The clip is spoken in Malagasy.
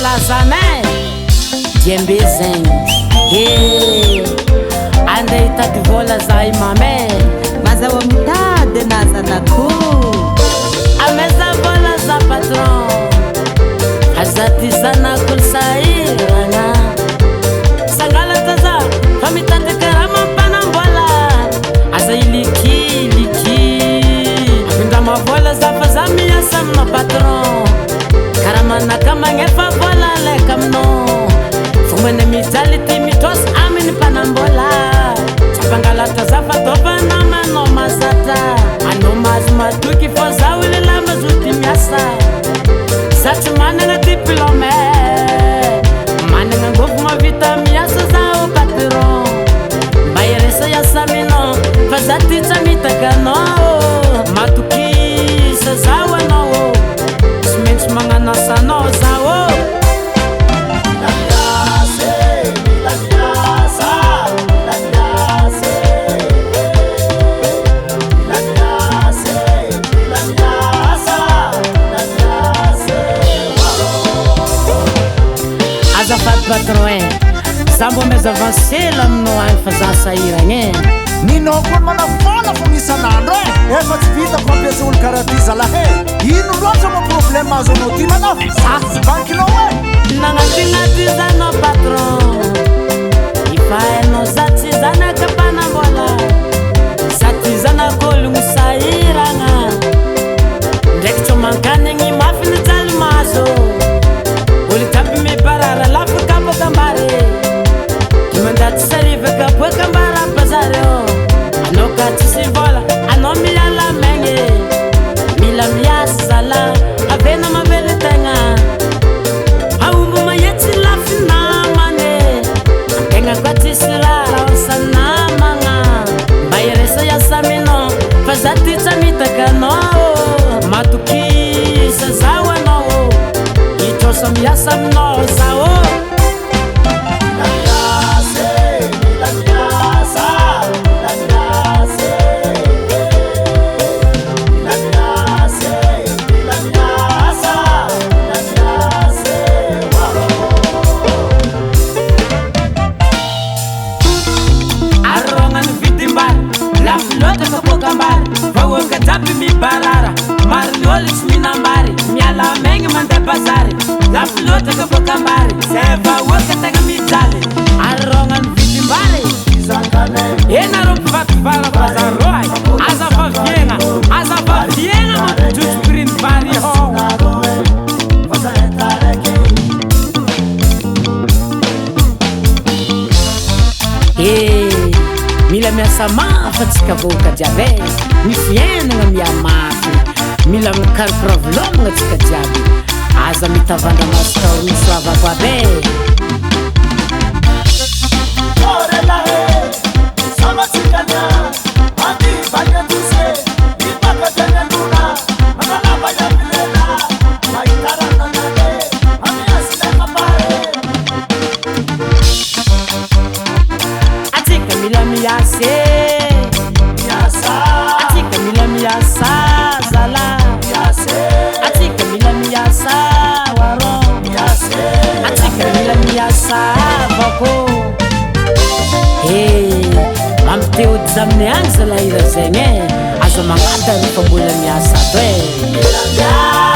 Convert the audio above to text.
Fankalazanay Diembe zegny Andeha hitady vola zahay mamay Mazao mitady na zanako Ameza vola za patron Azati zanako sairana Sangalata za fa mitady karama mpanambola Aza iliki Apindama vola za fa za miasa amina patron Karamanaka magnefa vola leka amino Fomene mijaly ty mitosy aminy mpanambola Sapangalata za fa tova namanao mazatra Anao mazo matoky fa zaho lehilahy mazoty miasa Satry manana diplôme Manana ngofo mavita miasa zaho patron Mba iresa iasa aminao fa za ty tsy mitaka anao Matokisa zaho anao Tsy maintsy magnano asa anao zaho Azafady patron Za mbo meza avancela aminao agny fa za sahiragny Ninao koa manafala fa misan'andro Efa tsy vita fampiasa olo karaha ty zalahy Ino loatra mo problème azo anao ty manafy Za tsy bankinao Nagnatignaty zanao patron Ifa hainao za tsy zanaka mpanambola Za ty zanak'ologno sahiragna Ndraiky tsy mankanigny mafy nijaly maso Olo kaby mibarara lafo kabaka ambary Mandaty sarivaka boaka ambara bazareo Anao ka tsisy vola Anao miala megny Mila miasa zala Avena mavely tegna Aomby mahetsy lafy namane Antegna koa tsisy raha osa namagna Mba iresa iasa aminao Fa za ty tsy mitaka anao Matokisa zaho anao Itrosa miasa aminao zaho Barara, Marioli Sminambari, Miala Meng Mandepazari, La Flota Capocambari, Seva Wakatanga Mizali, Arongan Vitimbari, Enaro Fatvala Bazaroi, Azafa Vienna, to sprint Bari Home. Mila miasa mafy atsika voaka jiaby Mifiainagna miamafy Mila mikarokora volomagna atsika jiaby Aza mitavandra masika misoavako aby Atika mila miasa zala Atika mila miasa waron Atika mila miasa vako Mampiteody zaminy agny zala ira zegny Aza magnadany fa mbola miasa to